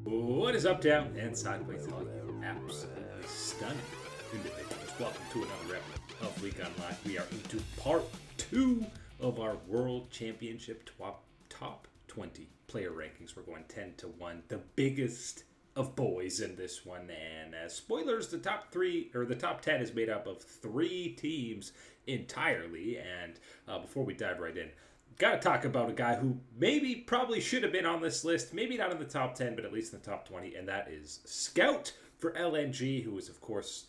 What is up, down, and sideways? All you absolutely stunning individuals. Welcome to another episode of League Online. We are into part 2 of our World Championship top 20 player rankings. We're going 10 to 1, the biggest of boys in this one. And spoilers, the top 10 is made up of 3 teams entirely. And before we dive right in, got to talk about a guy who probably should have been on this list. Maybe not in the top 10, but at least in the top 20. And that is Scout for LNG, who is, of course,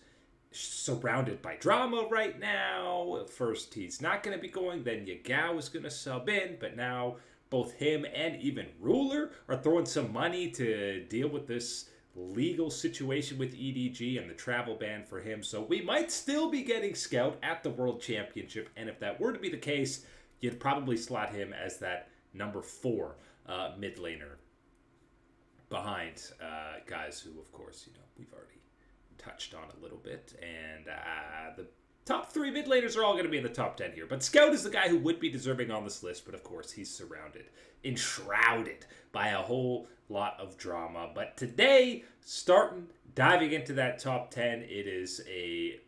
surrounded by drama right now. First, he's not going to be going. Then Yagao is going to sub in. But now both him and even Ruler are throwing some money to deal with this legal situation with EDG and the travel ban for him. So we might still be getting Scout at the World Championship. And if that were to be the case, you'd probably slot him as that number 4 mid laner behind guys who, of course, we've already touched on a little bit. And the top 3 mid laners are all going to be in the top 10 here. But Scout is the guy who would be deserving on this list. But, of course, he's enshrouded by a whole lot of drama. But today, diving into that top 10, it is a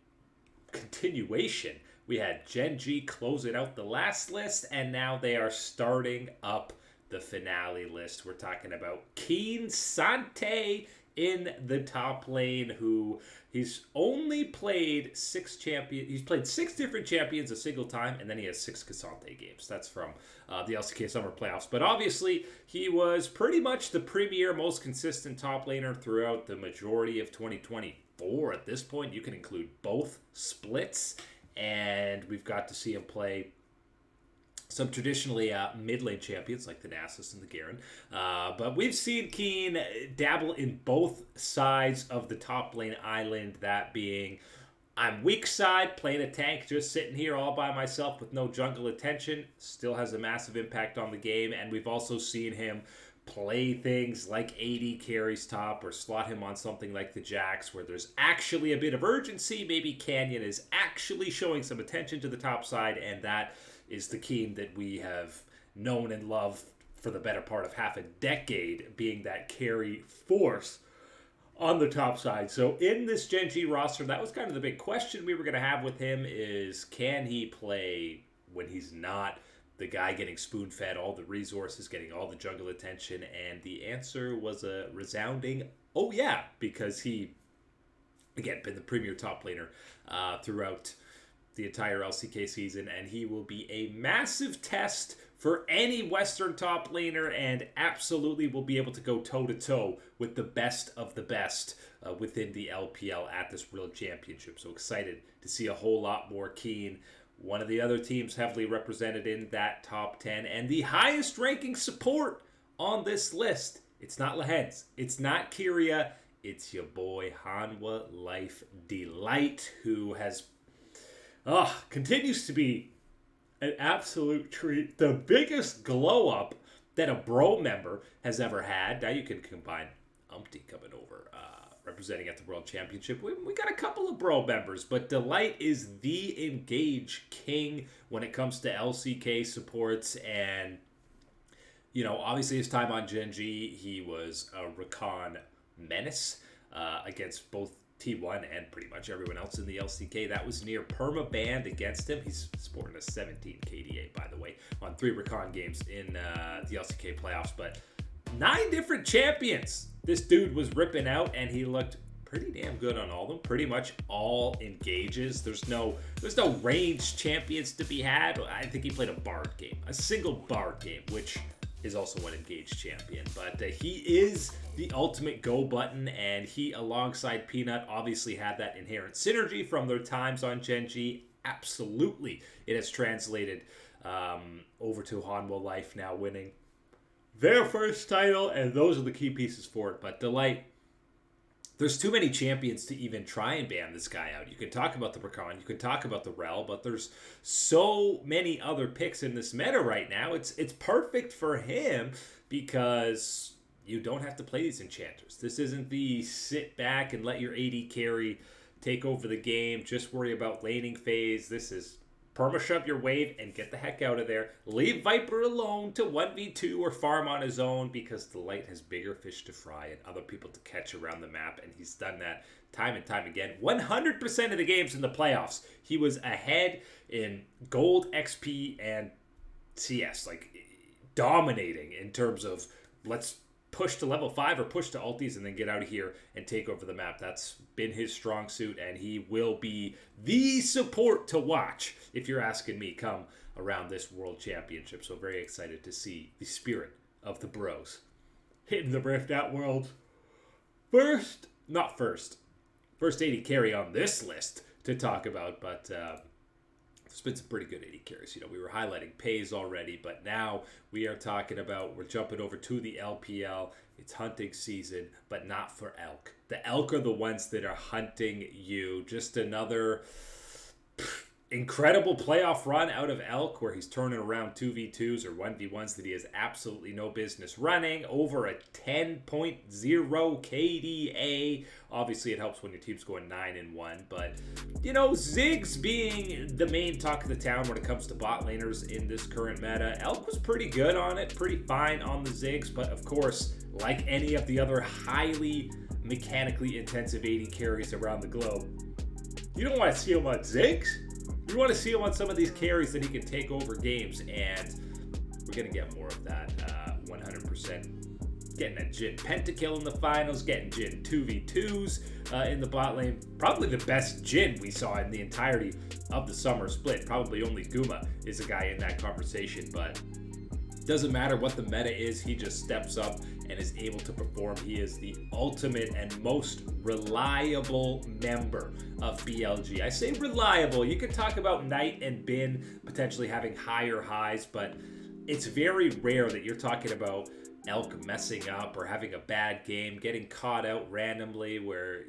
continuation. We had Gen G closing out the last list, and now they are starting up the finale list. We're talking about Kiin Sante in the top lane, who he's only played 6 champions. He's played 6 different champions a single time, and then he has 6 Kasante games. That's from the LCK Summer Playoffs. But obviously, he was pretty much the premier, most consistent top laner throughout the majority of 2024. At this point, you can include both splits. And we've got to see him play some traditionally mid lane champions like the Nasus and the Garen. But we've seen Kiin dabble in both sides of the top lane island, that being I'm weak side, playing a tank, just sitting here all by myself with no jungle attention. Still has a massive impact on the game. And we've also seen him play things like AD carries top or slot him on something like the Jax where there's actually a bit of urgency. Maybe Canyon is actually showing some attention to the top side, and that is the Kiin that we have known and loved for the better part of half a decade, being that carry force on the top side. So in this Gen G roster, that was kind of the big question we were going to have with him is, can he play when he's not the guy getting spoon-fed all the resources, getting all the jungle attention? And the answer was a resounding, oh yeah, because he, again, been the premier top laner throughout the entire LCK season, and he will be a massive test for any Western top laner and absolutely will be able to go toe-to-toe with the best of the best within the LPL at this World Championship. So excited to see a whole lot more Kiin. One of the other teams heavily represented in that top 10. And the highest ranking support on this list, it's not Lehens, it's not Kyria, it's your boy Hanwha Life Delight, who continues to be an absolute treat. The biggest glow up that a bro member has ever had. Now you can combine Umpty coming over, representing at the World Championship. We got a couple of bro members, but Delight is the engage king when it comes to LCK supports. And, obviously his time on Gen G, he was a Rakan menace against both T1 and pretty much everyone else in the LCK. That was near perma-banned against him. He's sporting a 17 KDA, by the way, on 3 Rakan games in the LCK playoffs. But 9 different champions this dude was ripping out, and he looked pretty damn good on all of them. Pretty much all engages. There's no ranged champions to be had. I think he played a single Bard game, which is also an engaged champion. But he is the ultimate go button, and he, alongside Peanut, obviously had that inherent synergy from their times on Gen G. Absolutely, it has translated over to Hanwha Life now winning their first title, and those are the key pieces for it. But Delight, there's too many champions to even try and ban this guy out. You can talk about the Rakan, you can talk about the Rel, but there's so many other picks in this meta right now. It's perfect for him because you don't have to play these enchanters. This isn't the sit back and let your AD carry take over the game, just worry about laning phase. This is perma-shove your wave and get the heck out of there. Leave Viper alone to 1v2 or farm on his own, because Delight has bigger fish to fry and other people to catch around the map, and he's done that time and time again. 100% of the games in the playoffs, he was ahead in gold, XP, and CS. Like, dominating in terms of let's push to level 5 or push to ultis and then get out of here and take over the map. That's been his strong suit, and he will be the support to watch, if you're asking me, come around this World Championship. So very excited to see the spirit of the bros hitting the Rift at World. First AD carry on this list to talk about, but there's been some pretty good AD carries. You know, we were highlighting Pays already, but now we're jumping over to the LPL. It's hunting season, but not for Elk. The Elk are the ones that are hunting you. Just another incredible playoff run out of Elk, where he's turning around 2v2s or 1v1s that he has absolutely no business running. Over a 10.0 KDA. Obviously, it helps when your team's going 9-1. But, you know, Ziggs being the main talk of the town when it comes to bot laners in this current meta. Elk was pretty good on it, pretty fine on the Ziggs. But, of course, like any of the other highly mechanically intensive AD carries around the globe, you don't want to see him on Ziggs. You want to see him on some of these carries that he can take over games, and we're going to get more of that 100%. Getting a Jhin pentakill in the finals, getting Jhin 2v2s in the bot lane. Probably the best Jhin we saw in the entirety of the summer split. Probably only Guma is a guy in that conversation, but doesn't matter what the meta is, he just steps up and is able to perform. He is the ultimate and most reliable member of BLG. I say reliable. You could talk about Knight and Bin potentially having higher highs, but it's very rare that you're talking about Elk messing up or having a bad game, getting caught out randomly where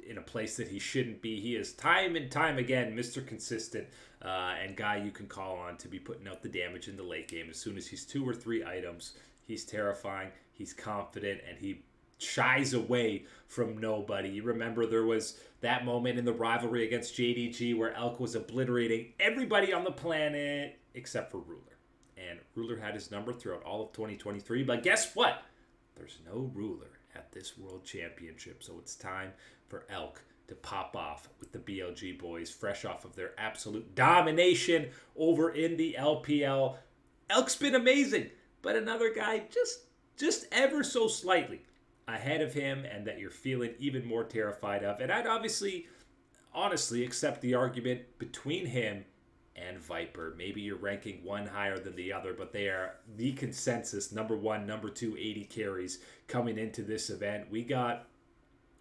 in a place that he shouldn't be. He is time and time again Mr. Consistent and guy you can call on to be putting out the damage in the late game. As soon as he's 2 or 3 items, he's terrifying, he's confident, and he shies away from nobody. You remember there was that moment in the rivalry against JDG where Elk was obliterating everybody on the planet except for Ruler. And Ruler had his number throughout all of 2023. But guess what? There's no Ruler at this World Championship. So it's time for Elk to pop off with the BLG boys, fresh off of their absolute domination over in the LPL. Elk's been amazing, but another guy just ever so slightly ahead of him, and that you're feeling even more terrified of. And I'd honestly accept the argument between him and Viper. Maybe you're ranking one higher than the other, but they are the consensus number 1, number 2 AD carries coming into this event. We got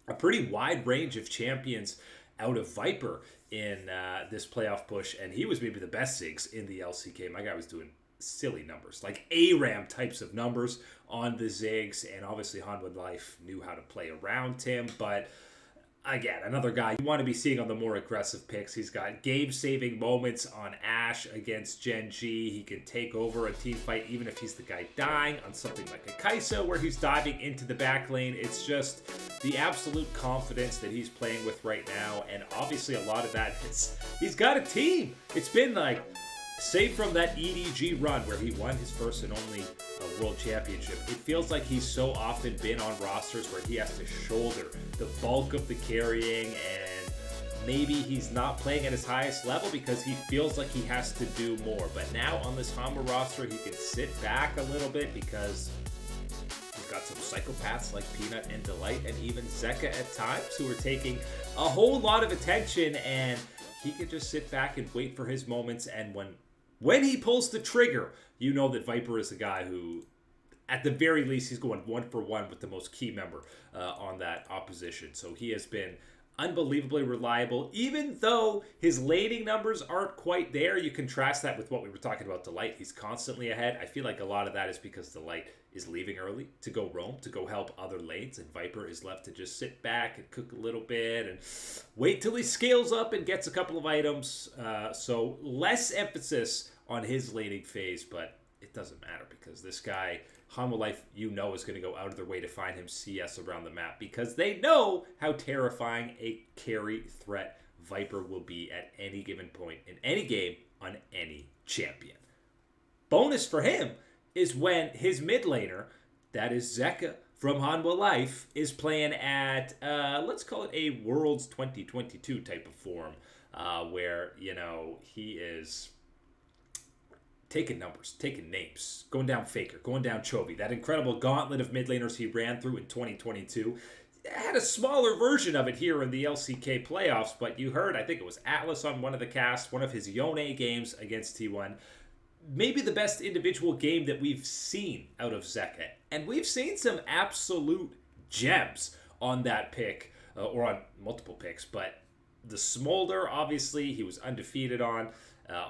a pretty wide range of champions out of Viper in this playoff push, and he was maybe the best Ziggs in the LCK. My guy was doing silly numbers, like ARAM types of numbers on the Ziggs, and obviously Hanwha Life knew how to play around him, but again, another guy you want to be seeing on the more aggressive picks. He's got game-saving moments on Ashe against Gen G. He can take over a team fight even if he's the guy dying on something like a Kai'Sa where he's diving into the back lane. It's just the absolute confidence that he's playing with right now, and obviously a lot of that is he's got a team. It's been like, save from that EDG run where he won his first and only World Championship, it feels like he's so often been on rosters where he has to shoulder the bulk of the carrying, and maybe he's not playing at his highest level because he feels like he has to do more. But now on this Hanwha roster, he can sit back a little bit because we've got some psychopaths like Peanut and Delight, and even Zeka at times, who are taking a whole lot of attention, and he can just sit back and wait for his moments. And when he pulls the trigger, you know that Viper is a guy who, at the very least, he's going 1-for-1 with the most key member on that opposition. So he has been unbelievably reliable, even though his laning numbers aren't quite there. You contrast that with what we were talking about Delight. He's constantly ahead. I feel like a lot of that is because Delight is leaving early to go roam, to go help other lanes, and Viper is left to just sit back and cook a little bit and wait till he scales up and gets a couple of items. So less emphasis on his laning phase, but it doesn't matter because this guy, Hanwha Life, is going to go out of their way to find him CS around the map because they know how terrifying a carry threat Viper will be at any given point in any game on any champion. Bonus for him is when his mid laner, that is Zeka from Hanwha Life, is playing at, let's call it a Worlds 2022 type of form, where, he is taking numbers, taking names, going down Faker, going down Chovy. That incredible gauntlet of mid laners he ran through in 2022. Had a smaller version of it here in the LCK playoffs, but you heard, I think it was Atlas on one of the casts, one of his Yone games against T1. Maybe the best individual game that we've seen out of Zeka. And we've seen some absolute gems on that pick, or on multiple picks. But the Smolder, obviously, he was undefeated on.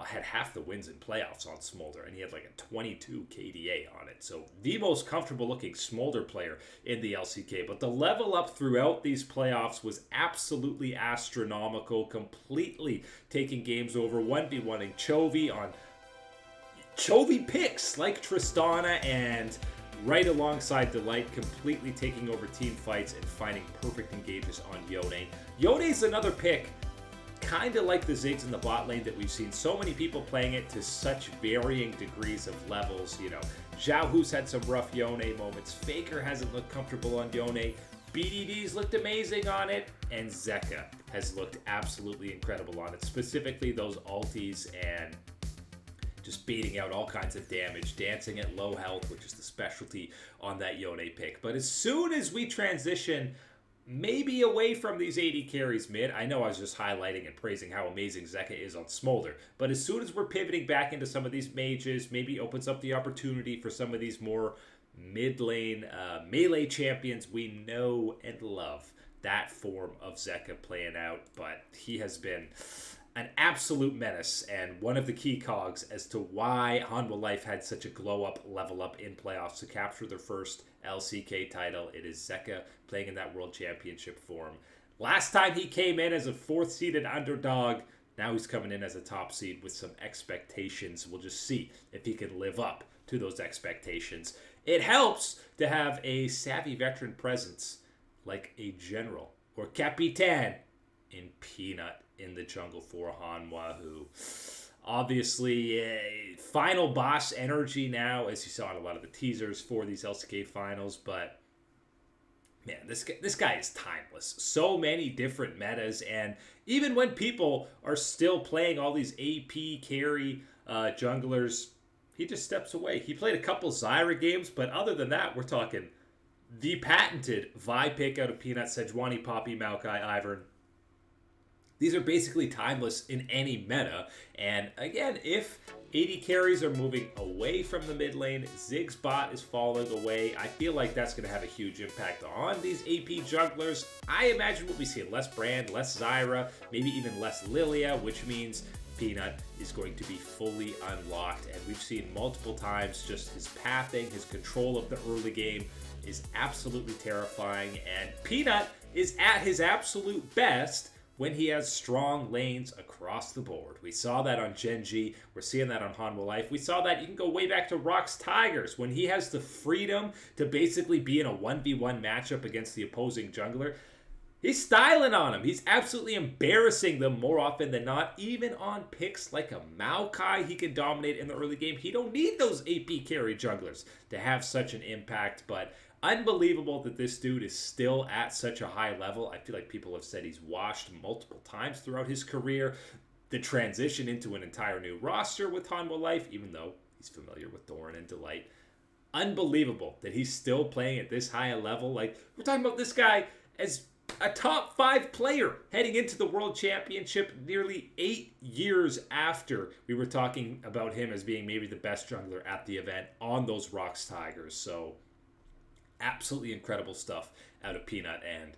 Had half the wins in playoffs on Smolder, and he had like a 22 KDA on it. So the most comfortable looking Smolder player in the LCK. But the level up throughout these playoffs was absolutely astronomical, completely taking games over, 1v1ing Chovy on Chovy picks like Tristana, and right alongside Delight, completely taking over team fights and finding perfect engages on Yone. Yone's another pick, kind of like the Ziggs in the bot lane that we've seen so many people playing it to such varying degrees of levels. Zhao Hu's had some rough Yone moments. Faker hasn't looked comfortable on Yone. BDD's looked amazing on it, and Zeka has looked absolutely incredible on it. Specifically those ultis and just beating out all kinds of damage, dancing at low health, which is the specialty on that Yone pick. But as soon as we transition maybe away from these AD carries mid, I know I was just highlighting and praising how amazing Zeka is on Smolder, but as soon as we're pivoting back into some of these mages, maybe opens up the opportunity for some of these more mid lane melee champions, we know and love that form of Zeka playing out. But he has been an absolute menace and one of the key cogs as to why Hanwha Life had such a glow up, level up in playoffs to capture their first LCK title. It is Zeka playing in that World Championship form. Last time he came in as a 4th seeded underdog. Now he's coming in as a top seed with some expectations. We'll just see if he can live up to those expectations. It helps to have a savvy veteran presence like a general or Capitan in Peanut in the jungle for Hanwha, who obviously final boss energy now, as you saw in a lot of the teasers for these LCK finals. But man, this guy is timeless. So many different metas, and even when people are still playing all these AP carry junglers, he just steps away. He played a couple Zyra games, but other than that, we're talking the patented Vi pick out of Peanut, Sejuani, Poppy, Maokai, Ivern. These are basically timeless in any meta. And again, if AD carries are moving away from the mid lane, Ziggs bot is falling away, I feel like that's going to have a huge impact on these AP junglers. I imagine we'll be seeing less Brand, less Zyra, maybe even less Lilia, which means Peanut is going to be fully unlocked. And we've seen multiple times just his pathing, his control of the early game is absolutely terrifying. And Peanut is at his absolute best when he has strong lanes across the board. We saw that on Genji. We're seeing that on Hanwha Life. We saw that, you can go way back to Rock's Tigers, when he has the freedom to basically be in a 1v1 matchup against the opposing jungler. He's styling on him. He's absolutely embarrassing them more often than not. Even on picks like a Maokai, he can dominate in the early game. He don't need those AP carry junglers to have such an impact, but unbelievable that this dude is still at such a high level. I feel like people have said he's washed multiple times throughout his career. The transition into an entire new roster with Hanwha Life, even though he's familiar with Doran and Delight. Unbelievable that he's still playing at this high a level. Like, we're talking about this guy as a top 5 player heading into the World Championship nearly 8 years after we were talking about him as being maybe the best jungler at the event on those Rocks Tigers. So absolutely incredible stuff out of Peanut, and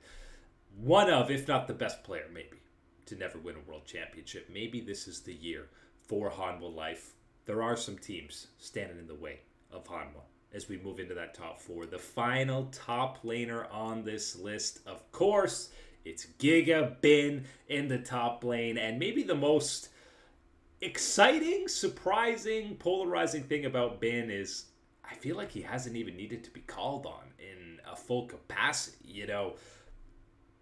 one of, if not the best player maybe, to never win a world championship. Maybe this is the year for Hanwha Life. There are some teams standing in the way of Hanwha as we move into that top 4. The final top laner on this list, of course, it's Giga Bin in the top lane, and maybe the most exciting, surprising, polarizing thing about Bin is I feel like he hasn't even needed to be called on in a full capacity.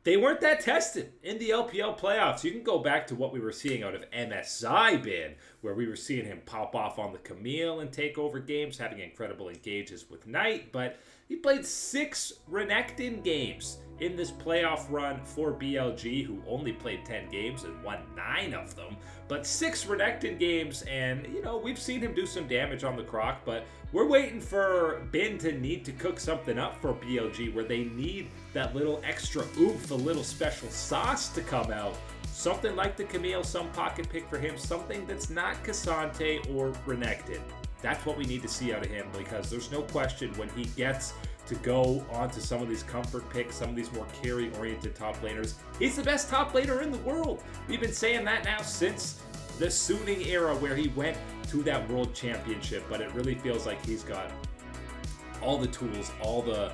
they weren't that tested in the LPL playoffs. You can go back to what we were seeing out of MSI Bin, where we were seeing him pop off on the Camille and take over games, having incredible engages with Knight, but he played 6 Renekton games in this playoff run for BLG, who only played 10 games and won 9 of them. But 6 Renekton games, and, we've seen him do some damage on the Croc, but we're waiting for Bin to need to cook something up for BLG, where they need that little extra oomph, a little special sauce to come out. Something like the Camille, some pocket pick for him, something that's not Cassante or Renekton. That's what we need to see out of him, because there's no question when he gets to go on to some of these comfort picks, some of these more carry-oriented top laners, he's the best top laner in the world. We've been saying that now since the Suning era, where he went to that world championship, but it really feels like he's got all the tools, all the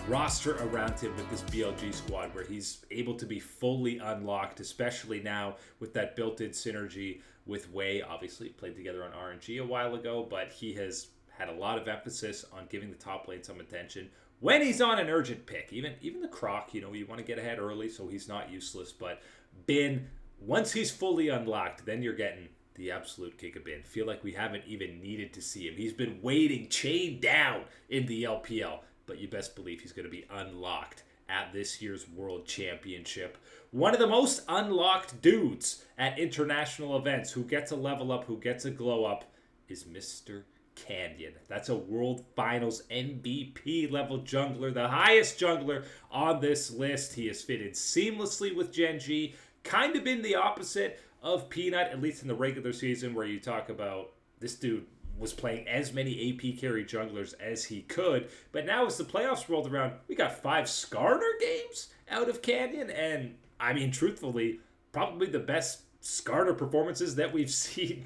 roster around him with this BLG squad, where he's able to be fully unlocked, especially now with that built-in synergy with Wei. Obviously played together on RNG a while ago, but he has had a lot of emphasis on giving the top lane some attention when he's on an urgent pick. Even the Croc, you want to get ahead early so he's not useless, but Bin, once he's fully unlocked, then you're getting the absolute kick of Bin. Feel like we haven't even needed to see him. He's been waiting, chained down in the LPL, but you best believe he's going to be unlocked at this year's World Championship. One of the most unlocked dudes at international events, who gets a level up, who gets a glow up, is Mr. Canyon. That's a World Finals MVP level jungler, the highest jungler on this list. He has fitted seamlessly with Gen G, kind of been the opposite of Peanut, at least in the regular season, where you talk about this dude was playing as many AP carry junglers as he could. But now as the playoffs rolled around, we got 5 Skarner games out of Canyon, and I mean, truthfully, probably the best Skarner performances that we've seen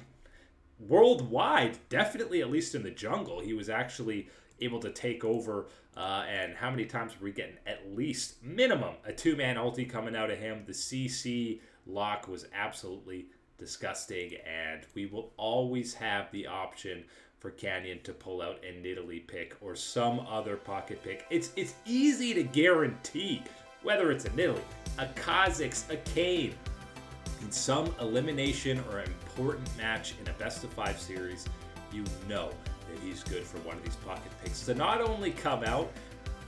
worldwide, definitely at least in the jungle. He was actually able to take over, and how many times were we getting at least minimum a 2-man ulti coming out of him? The CC lock was absolutely disgusting, and we will always have the option for Canyon to pull out a Nidalee pick or some other pocket pick. It's easy to guarantee, whether it's a Nidalee, a Kha'Zix, a Kiin, in some elimination or important match in a best-of-5 series, you know that he's good for one of these pocket picks to not only come out,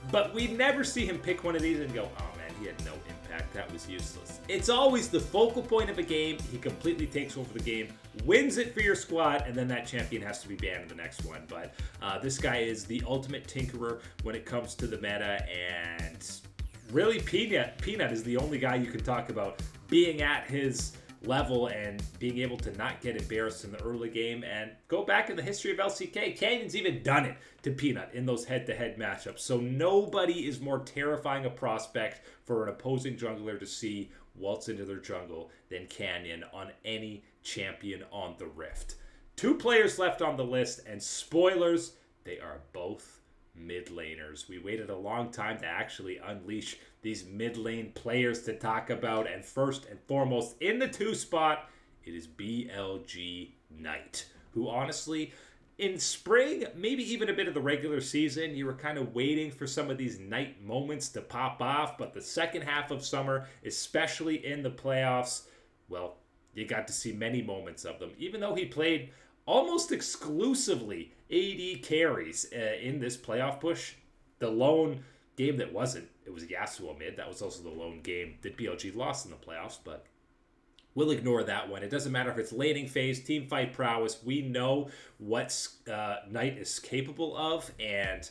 but we never see him pick one of these and go, oh man, he had no impact, that was useless. It's always the focal point of a game. He completely takes over the game, wins it for your squad, and then that champion has to be banned in the next one. But this guy is the ultimate tinkerer when it comes to the meta, and really Peanut is the only guy you can talk about being at his level and being able to not get embarrassed in the early game. And go back in the history of LCK, Canyon's even done it to Peanut in those head-to-head matchups. So nobody is more terrifying a prospect for an opposing jungler to see waltz into their jungle than Canyon on any champion on the Rift. 2 players left on the list, and spoilers, they are both mid laners. We waited a long time to actually unleash these mid lane players to talk about, and first and foremost in the 2 spot, it is BLG Knight, who honestly, in spring, maybe even a bit of the regular season, you were kind of waiting for some of these Knight moments to pop off, but the second half of summer, especially in the playoffs, well, you got to see many moments of them. Even though he played almost exclusively AD carries in this playoff push, the lone game that wasn't, it was Yasuo mid. That was also the lone game that BLG lost in the playoffs, but we'll ignore that one. It doesn't matter if it's laning phase, team fight prowess. We know what Knight is capable of, and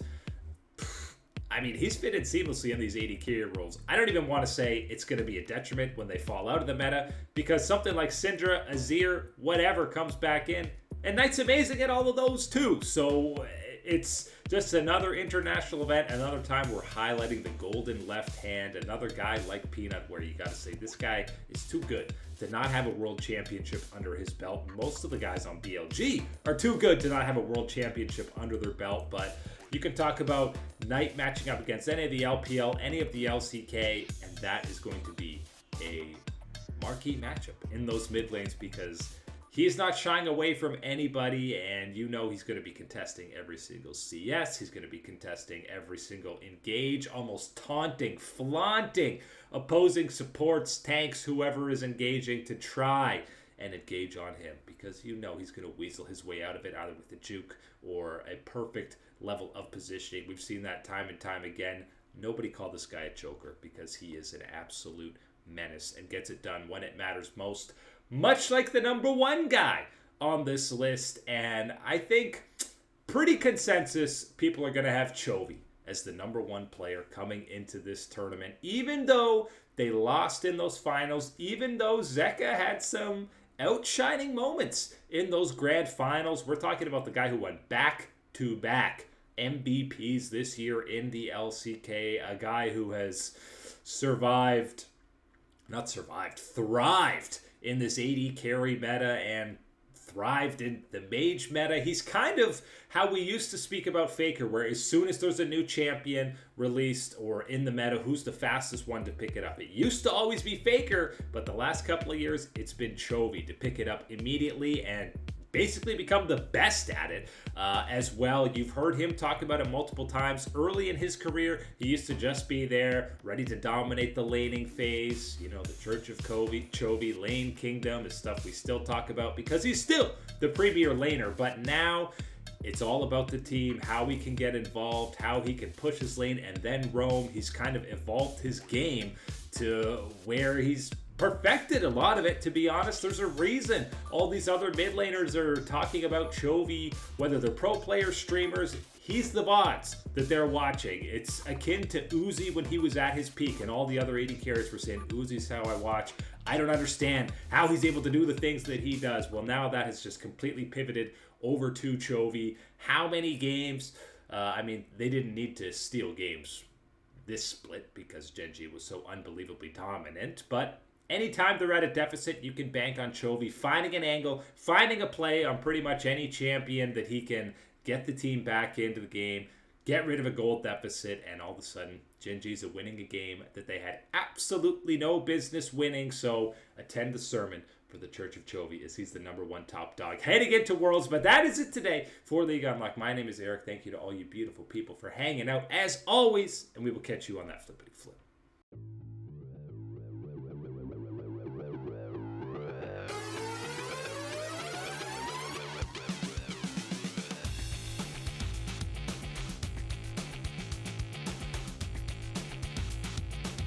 I mean, he's fitted seamlessly in these AD carry roles. I don't even want to say it's going to be a detriment when they fall out of the meta, because something like Syndra, Azir, whatever comes back in, and Knight's amazing at all of those too. So it's just another international event, another time we're highlighting the golden left hand, another guy like Peanut, where you got to say this guy is too good to not have a world championship under his belt. Most of the guys on BLG are too good to not have a world championship under their belt, but you can talk about Knight matching up against any of the LPL, any of the LCK, and that is going to be a marquee matchup in those mid lanes, because He's not shying away from anybody, and you know he's going to be contesting every single CS. He's going to be contesting every single engage, almost taunting, flaunting opposing supports, tanks, whoever is engaging to try and engage on him, because you know he's going to weasel his way out of it, either with a juke or a perfect level of positioning. We've seen that time and time again. Nobody called this guy a choker, because he is an absolute menace and gets it done when it matters most, much like the number one guy on this list. And I think pretty consensus people are going to have Chovy as the number one player coming into this tournament, even though they lost in those finals, even though Zeka had some outshining moments in those grand finals. We're talking about the guy who won back-to-back MVPs this year in the LCK, a guy who has thrived in this AD carry meta and thrived in the mage meta. He's kind of how we used to speak about Faker, where as soon as there's a new champion released or in the meta, who's the fastest one to pick it up? It used to always be Faker, but the last couple of years, it's been Chovy to pick it up immediately and basically become the best at it as well. You've heard him talk about it multiple times. Early in his career, he used to just be there, ready to dominate the laning phase. You know, the Church of Chovy, Lane Kingdom is stuff we still talk about because he's still the premier laner. But now it's all about the team, how he can get involved, how he can push his lane and then roam. He's kind of evolved his game to where he's perfected a lot of it, to be honest. There's a reason all these other mid laners are talking about Chovy, whether they're pro players, streamers. He's the bots that they're watching. It's akin to Uzi when he was at his peak, and all the other AD carriers were saying, Uzi's how I watch. I don't understand how he's able to do the things that he does. Well, now that has just completely pivoted over to Chovy. How many games? I mean, they didn't need to steal games this split because Gen G was so unbelievably dominant, but anytime they're at a deficit, you can bank on Chovy finding an angle, finding a play on pretty much any champion that he can get the team back into the game, get rid of a gold deficit, and all of a sudden, Gen G's are winning a game that they had absolutely no business winning. So attend the sermon for the Church of Chovy, as he's the number one top dog heading into Worlds. But that is it today for League Unlocked. My name is Eric. Thank you to all you beautiful people for hanging out as always, and we will catch you on that flippity flip.